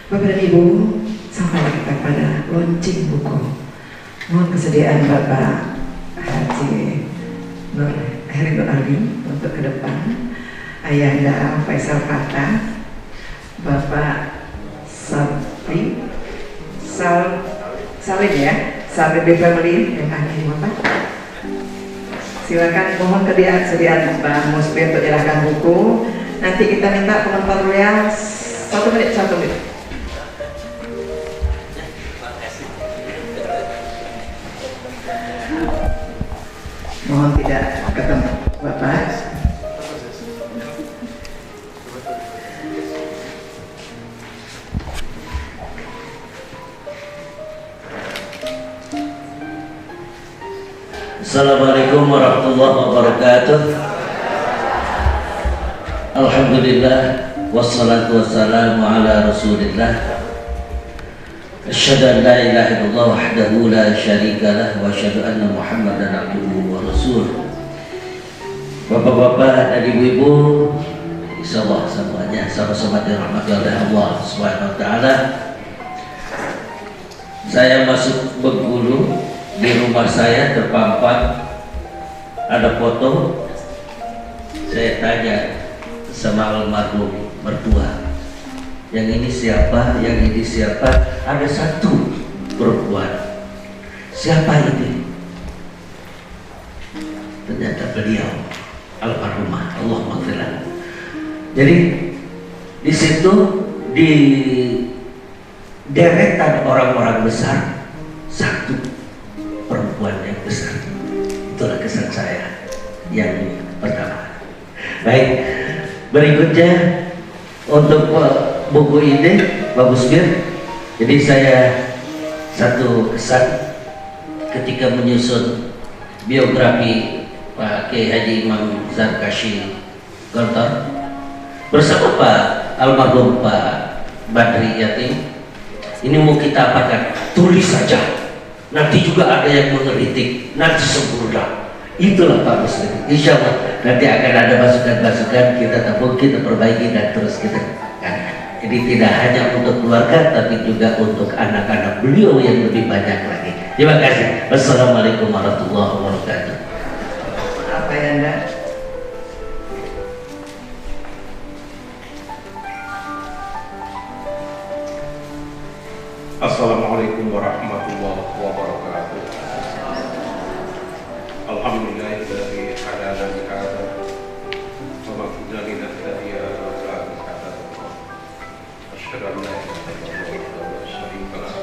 Bapak dan Ibu, sampai kita pada launching buku. Mohon kesediaan Bapak Haji Nur Heri Nur Ali untuk ke depan. Ayahanda Faisal Fatah, Bapak Salim ya, Salim Family yang ahli Bapak. Silakan mohon kesediaan Pak Musbi untuk menyerahkan buku. Nanti kita minta penonton royal 1 menit. Mohon tidak ketemu Bapak. Assalamualaikum warahmatullahi wabarakatuh. Alhamdulillah wassalatu wassalamu ala Rasulillah. Asyhadu an la ilaha illallah wahdahu la syarika lah wa asyhadu anna Muhammadan abduhu wa rasuluh. Bapak-bapak dan ibu-ibu, insyaallah semuanya sama-sama dirahmati oleh Allah Subhanahu wa taala. Saya masuk Bengkulu. Di rumah saya terpampang ada foto. Saya tanya sama almarhum mertua, yang ini siapa, yang ini siapa. Ada satu perempuan. Siapa ini? Ternyata beliau almarhumah, Allah maghfirlah. Jadi di situ di deretan orang-orang besar, satu perempuan yang besar. Itulah kesan saya yang pertama. Baik, berikutnya untuk buku ini Pak Musbir. Jadi saya satu kesan ketika menyusun biografi Pak Kiai Haji Imam Zarkashi Gontor bersama Pak almarhum Pak Badri Yatim. Ini mau kita apakan? Tulis saja. Nanti juga ada yang mengeritik, nanti sempurna. Itulah Pak Muslim. Insya Allah nanti akan ada masukan-masukan, kita tabung, kita perbaiki dan terus kita. Jadi tidak hanya untuk keluarga, tapi juga untuk anak-anak beliau yang lebih banyak lagi. Terima kasih. Wassalamualaikum warahmatullahi wabarakatuh. Apa ya Anda? Assalamualaikum warahmatullahi wabarakatuh. Alhamdulillahilladzi hadana li hadza wa ma kunna linahtadiya lawla an hadana Allah. Asyhadu an la ilaha illallah wa syarika lah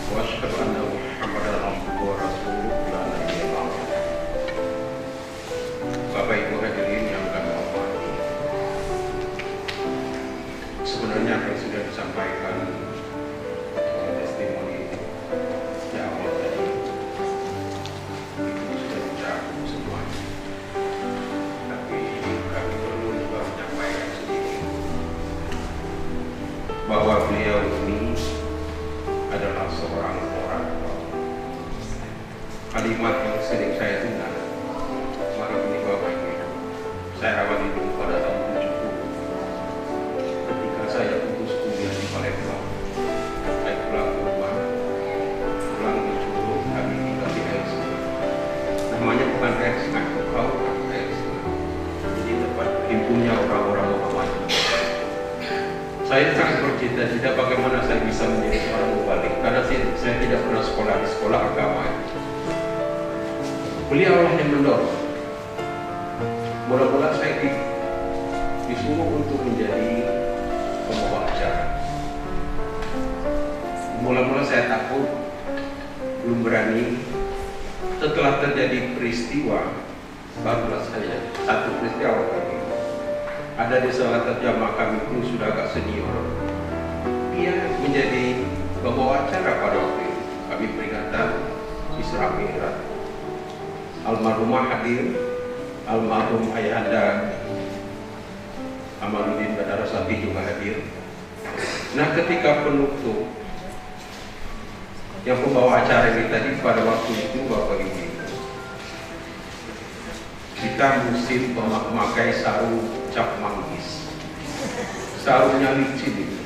wa asyhadu anna Muhammadan abduhu wa rasuluh la nabiyya ba'dahu. Bapak Ibu hadirin yang kami hormati, sebenarnya apa yang sudah disampaikan testimoni yang awal tadi itu sudah mencakup semua, tapi kami perlu juga menyampaikan sedikit bahwa beliau ini adalah seorang orang kalimat yang sering saya dengar. Mari ini Bapak Ibu, saya awali dulu pada tahun 70 ketika saya putus kuliah di Palembang. Namanya bukan PX, kau PX. Jadi tempat himpunnya orang-orang Muhammadiyah. Saya sangat bercita-cita bagaimana saya bisa menjadi seorang mubalik, karena saya tidak pernah sekolah di sekolah agama. Beliau lah yang mendorong. Mula-mula saya disuruh untuk menjadi pembawa acara. Mula-mula saya takut, belum berani. Setelah terjadi peristiwa, barulah saya satu peristiwa lagi. Ada di salah satu jamaah kami pun sudah agak senior. Dia menjadi pembawa acara pada waktu itu. Kami peringatan Isra Mi'raj. Almarhumah hadir, almarhum ayahanda Amaluddin Badarasati juga hadir. Nah, ketika penutup, yang pembawa acara ini tadi pada waktu itu Bapak Ibu, kita mesti memakai sarung cap manggis. Sarungnya licin itu.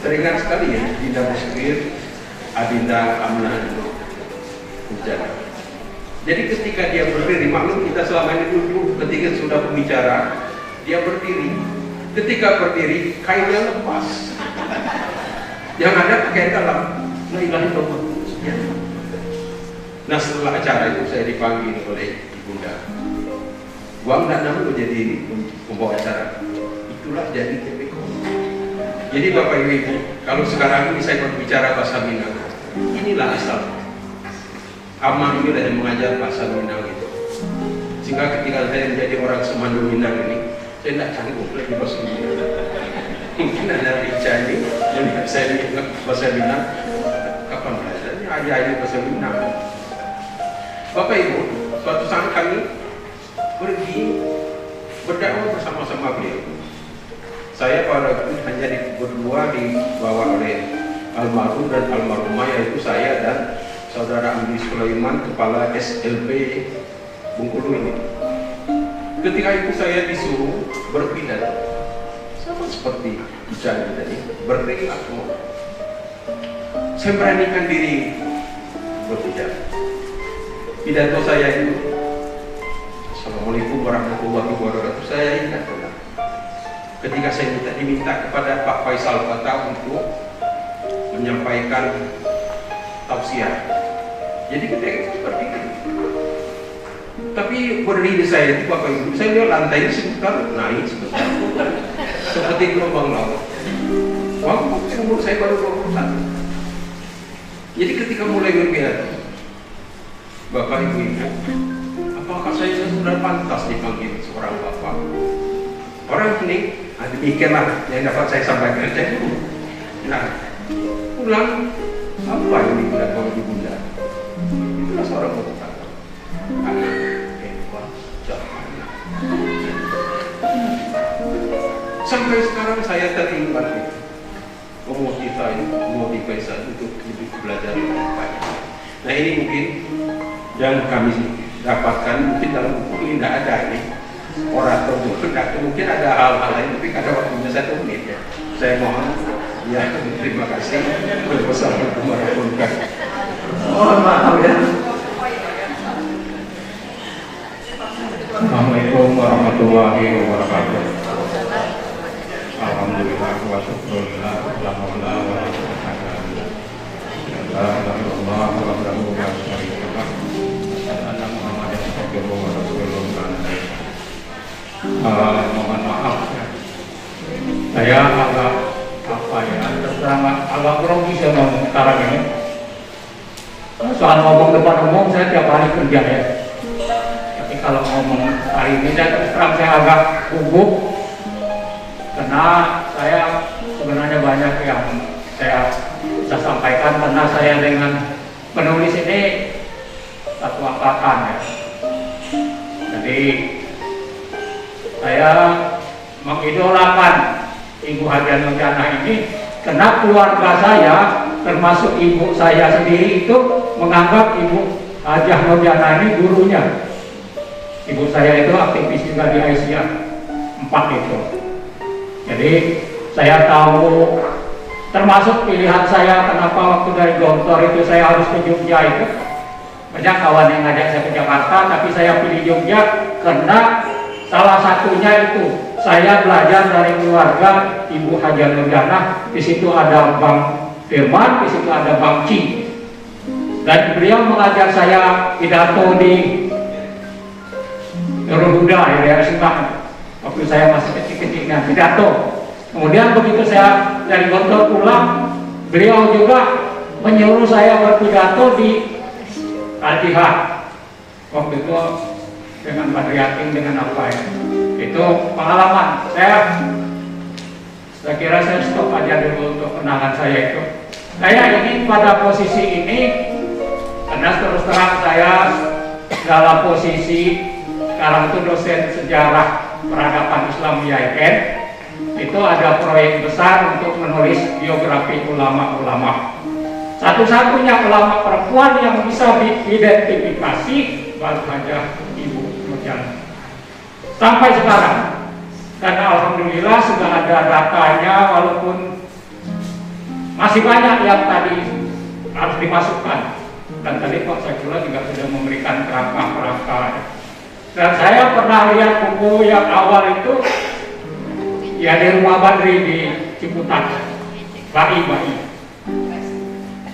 teringat sekali ya, Dinda Musbir, Adinda Amna Hujana. Jadi ketika dia berdiri, maklum kita selama ini duduk, ketika sudah berbicara, dia berdiri. Ketika berdiri, kainnya lepas. Yang ada pakaian dalam. La ilaha illallah. Ya. Nah setelah acara itu saya dipanggil oleh Ibunda. Uang dan nama jadi pembawa acara. Itulah jadi TPK. Jadi Bapak Ibu, kalau sekarang ini saya berbicara bahasa Minang, inilah asal. Amal ini yang mengajar bahasa Minang itu. Sehingga ketika saya menjadi orang Semando Minang ini, saya tidak canggung lagi bahasa Minang. Mungkin ada Rica ini yang saya ingat bahasa Minang. Kapan belajarnya? Ayah-ayah bahasa Minang. Bapak Ibu, suatu saat kami pergi berdakwah bersama-sama beliau. Saya pada itu hanya berdua dibawa oleh almarhum dan almarhumah, yaitu saya dan Saudara Andi Sulaiman, kepala SLP Bengkulu ini. Ketika itu saya disuruh berpidato, sama seperti bicara tadi, berperilaku. Saya beranikan diri berpidato. Pidato saya itu, Assalamualaikum warahmatullahi wabarakatuh. Saya ingat benar. Ketika saya diminta kepada Pak Faisal Fatah untuk menyampaikan tausiah. Jadi ketika itu seperti itu. Tapi berdiri saya itu Bapak Ibu, saya lihat lantai sebentar naik sebentar, seperti gelombang laut. Waktu umur saya baru 21. Jadi ketika mulai berpidato, Bapak Ibu, apakah saya sudah pantas dipanggil seorang bapak? Orang ini, demikianlah yang dapat saya sampaikan. Saya dulu. Nah, pulang apa yang digunakan oleh Ibunda? Itulah seorang bapak. Anak hebat, jangan. Sampai sekarang saya teringat memotivasi saya untuk lebih belajar lebih baik. Nah ini mungkin yang kami dapatkan, mungkin dalam buku ini tidak ada ini orator mungkin ada hal-hal lain, tapi ada waktunya 1 menit ya. Saya mohon ya, terima kasih. Wassalamualaikum warahmatullahi wabarakatuh. Mohon maaf ya. Assalamualaikum warahmatullahi wabarakatuh. Alhamdulillah wa syukurullah la haula wa la quwwata illa billah wahdahu la syarika lah. Anna Muhammadan abduhu wa rasuluh. Mohon maaf ya. Saya agak grogi saya ngomong sekarang ini. Soal ngomong depan umum saya tiap hari kerja ya. Tapi kalau ngomong hari ini terus terang saya agak gugup karena saya sebenarnya banyak yang saya bisa sampaikan karena saya dengan penulis ini satu angkatan ya. Jadi saya mengidolakan Ibu Hajah Nurjana ini karena keluarga saya termasuk ibu saya sendiri itu menganggap Ibu Hajah Nurjana ini gurunya. Ibu saya itu aktivis juga di Aisyah 4 itu. Jadi saya tahu termasuk pilihan saya kenapa waktu dari Gontor itu saya harus ke Jogja itu. Banyak kawan yang ngajak saya ke Jakarta, tapi saya pilih Jogja karena salah satunya itu saya belajar dari keluarga Ibu Hajah Nurjana. Di situ ada Bang Firman, di situ ada Bang Ci. Dan beliau mengajar saya pidato di Nurul Huda ya, daerah Sintang. Waktu saya masih kecil-kecilnya pidato. Kemudian begitu saya dari Gontor pulang, beliau juga menyuruh saya berpidato di Al-Jihad. Waktu itu dengan Badri Yakin, dengan apa ya? Itu pengalaman. Saya kira saya stop aja dulu untuk kenangan saya itu. Saya ingin pada posisi ini karena terus terang saya dalam posisi sekarang itu dosen sejarah peradaban Islam di IAIN. Itu ada proyek besar untuk menulis biografi ulama-ulama. Satu-satunya ulama perempuan yang bisa diidentifikasi baru saja Ibu Nurjana. Sampai sekarang, dan alhamdulillah sudah ada datanya, walaupun Masih banyak yang tadi harus dimasukkan, dan tadi Pak Saifullah juga sudah memberikan kerangka-kerangka. Dan saya pernah lihat buku yang awal itu ya di rumah Badri di Ciputat, bayi.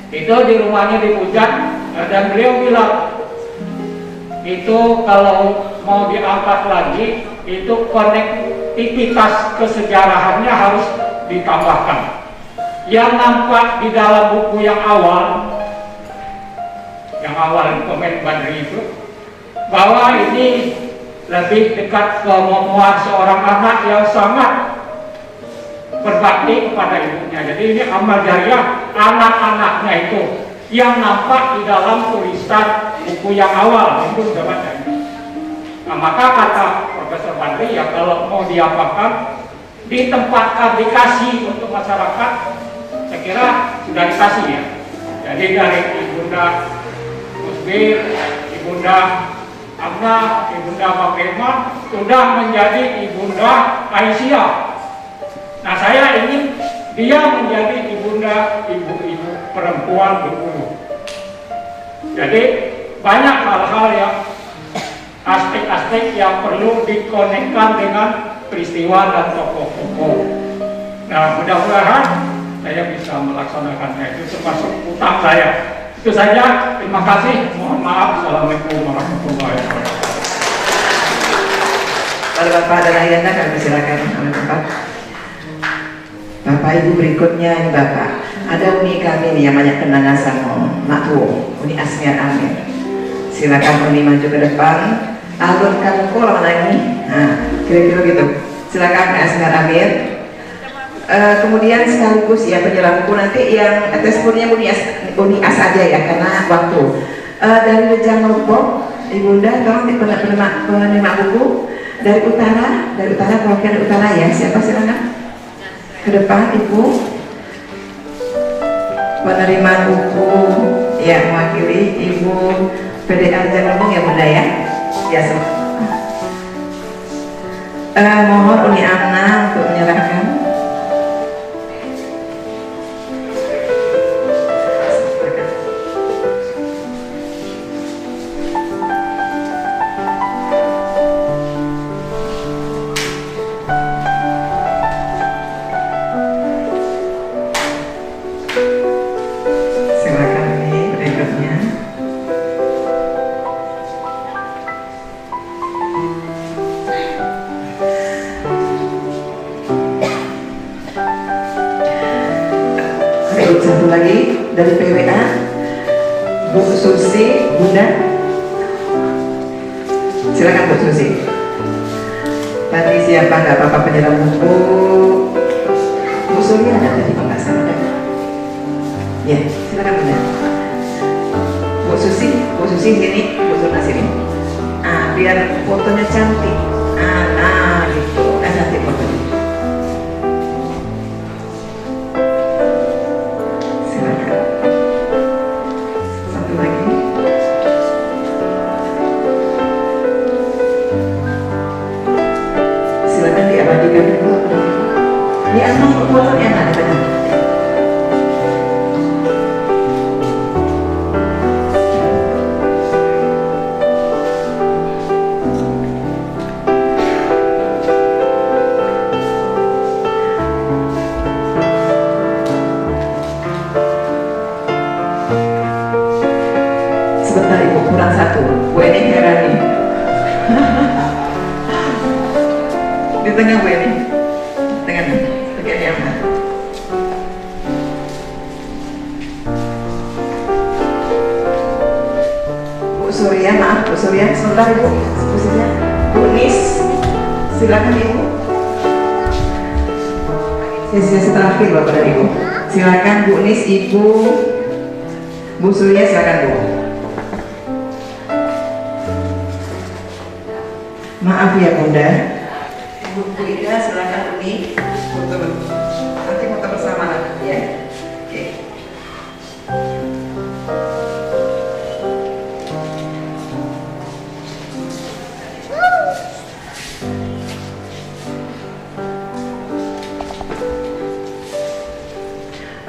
Itu di rumahnya di Pujan, dan beliau bilang itu kalau mau diangkat lagi itu konektivitas kesejarahannya harus ditambahkan. Yang nampak di dalam buku yang awal komen Badri itu, bahwa ini lebih dekat ke memuat seorang anak yang sangat berbakti kepada ibunya. Jadi ini amal jariah anak-anaknya itu yang nampak di dalam tulisan buku yang awal, itu sudah baca. Nah, maka kata Profesor Badri, ya kalau mau diapakan, ditempatkan, dikasih untuk masyarakat, saya kira sudah dikasih ya. Jadi dari Ibunda Musbir, Ibunda Amna, Ibunda Makema sudah menjadi Ibunda Aisyah. Nah, saya ingin dia menjadi ibunda, ibu-ibu perempuan berbulu. Jadi banyak hal-hal yang aspek-aspek yang perlu dikonekkan dengan peristiwa dan tokoh-tokoh. Nah, mudah-mudahan saya bisa melaksanakannya, itu termasuk utang saya. Itu saja, terima kasih, mohon maaf. Assalamualaikum warahmatullahi wabarakatuh. Kalau Bapak dan Ayanda kami silakan oleh Bapak. Bapak Ibu berikutnya ini Bapak, ada uni kami nih yang banyak kenangan sama Mak Tuo, uni Asmiar Amir. Silakan uni maju ke depan. Alun kamu kok mana ini? Nah, kira-kira gitu. Silakan Asmiar Amir. Kemudian sekaligus ya penyelam buku nanti yang tesponnya uni as aja ya karena waktu. Dari Rejang Lombok, Ibunda tolong penerima buku dari utara perwakilan utara ya, siapa silakan ke depan Ibu. Penerimaan buku ya mewakili Ibu PDA Rejang Lombok ya Bunda ya. Biasa. Mohon Uni Amna untuk menyerahkan. Satu lagi dari PWA, Bu Susi, Bunda. Silakan Bu Susi. Tadi siapa nggak apa-apa penyelam buku? Bu Susi ada tadi kalau nggak salah. Ya, silakan Bunda. Bu Susi sini, Bu Surna sini. Biar fotonya cantik. Gitu. Cantik fotonya. Di atas foto yang ada benar. Sebentar Ibu, kurang satu. Bu Eni heran nih. Di tengah Bu Eni. Tengah nih. Bu Surya, maaf Bu Surya, sebentar Ibu. Bu Surya, Bu Nis, silakan Ibu. Sesi terakhir Bapak dan Ibu. Silakan Bu Nis, Ibu. Bu Surya, silakan Bu. Maaf ya Bunda. Bu Ida, silakan Uni. Nanti foto bersama ya. Oke.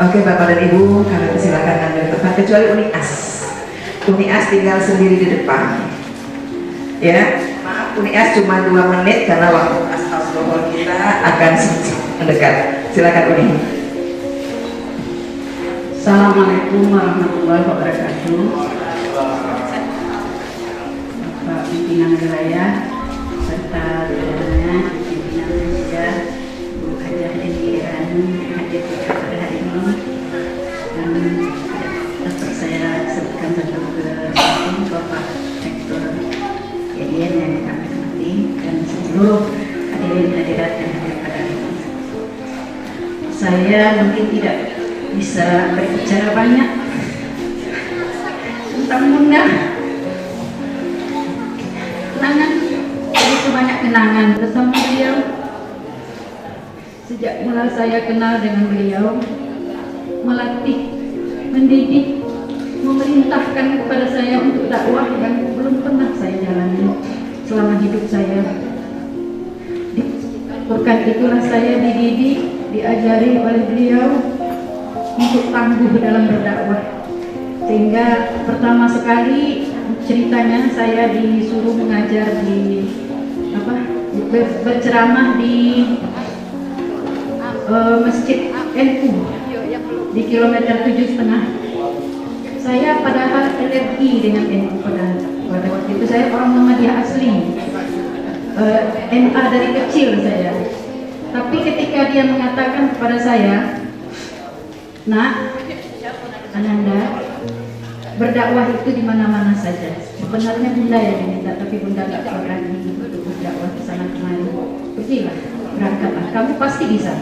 Oke Bapak dan Ibu, kami persilakan ambil tempat kecuali Uni As. Uni As tinggal sendiri di depan. Ya, maaf Uni As cuma 2 menit karena waktu asal kita akan mendekat. Silakan Uni. Assalamualaikum warahmatullahi wabarakatuh. Bapak pimpinan wilayah serta jajarannya, pimpinan media, Bu Hajah Eni Irani hadir pada hari ini, dan dapat saya sebutkan satu persatu Bapak Rektor YDN yang kami hormati dan seluruh hadirin hadirat yang hadir pada hari ini. Saya mungkin tidak bisa berbicara banyak tentang Bunda. Kenangan, begitu banyak kenangan bersama beliau. Sejak mula saya kenal dengan beliau, melatih, mendidik, memerintahkan kepada saya untuk dakwah yang belum pernah saya jalani selama hidup saya. Bukan itulah saya dididik, diajari oleh beliau untuk tangguh dalam berdakwah. Sehingga pertama sekali ceritanya saya disuruh mengajar di berceramah di Masjid NU di kilometer 7,5. Saya padahal alergi dengan NU pada waktu itu. Saya orang Muhammadiyah asli, MA dari kecil saya. Tapi ketika dia mengatakan kepada saya, "Nak, Ananda, berdakwah itu di mana-mana saja." Sebenarnya Bunda yang diminta, tapi Bunda tidak berani untuk berdakwah ke sana kemari. Pergilah, berangkatlah, kamu pasti bisa.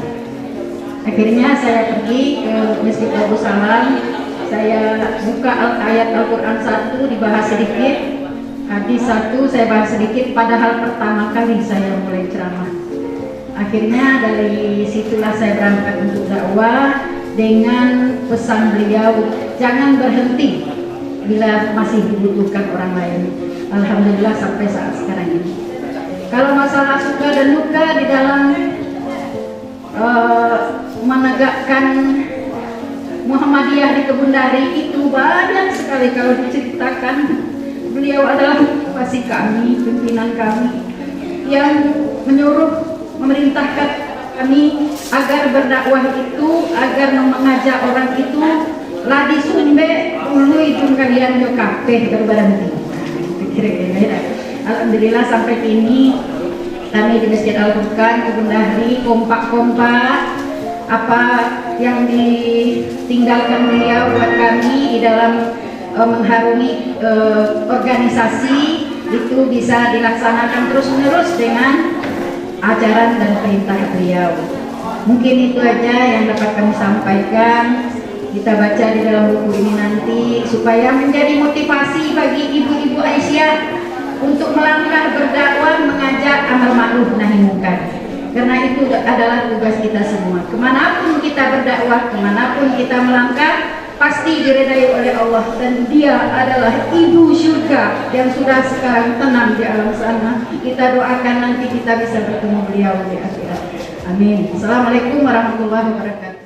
Akhirnya saya pergi ke Masjid Abu Salam. Saya buka ayat Al-Quran 1, dibahas sedikit. Hadis 1 saya bahas sedikit, padahal pertama kali saya mulai ceramah. Akhirnya dari situlah saya berangkat untuk dakwah dengan pesan beliau, jangan berhenti bila masih dibutuhkan orang lain. Alhamdulillah sampai saat sekarang ini. Kalau masalah suka dan duka di dalam menegakkan Muhammadiyah di Kebundari itu banyak sekali kalau diceritakan. Beliau adalah motivasi kami, pimpinan kami yang menyuruh, memerintahkan kami agar berdakwah itu, agar mengajak orang itu ladi sumbe ului jum kalian yo kabeh berbareng. Alhamdulillah sampai kini kami di Masjid Al-Furqan Kebundari kompak-kompak. Apa yang ditinggalkan beliau buat kami di dalam mengharungi organisasi itu bisa dilaksanakan terus-menerus dengan ajaran dan perintah beliau. Mungkin itu aja yang dapat kami sampaikan. Kita baca di dalam buku ini nanti supaya menjadi motivasi bagi ibu-ibu Aisyah untuk melangkah berdakwah, mengajak amar ma'ruf nahi munkar. Karena itu adalah tugas kita semua. Kemanapun kita berdakwah, kemanapun kita melangkah, pasti diridai oleh Allah, dan Dia adalah ibu surga yang sudah sekarang tenang di alam sana. Kita doakan nanti kita bisa bertemu beliau di akhirat. Amin. Assalamualaikum warahmatullahi wabarakatuh.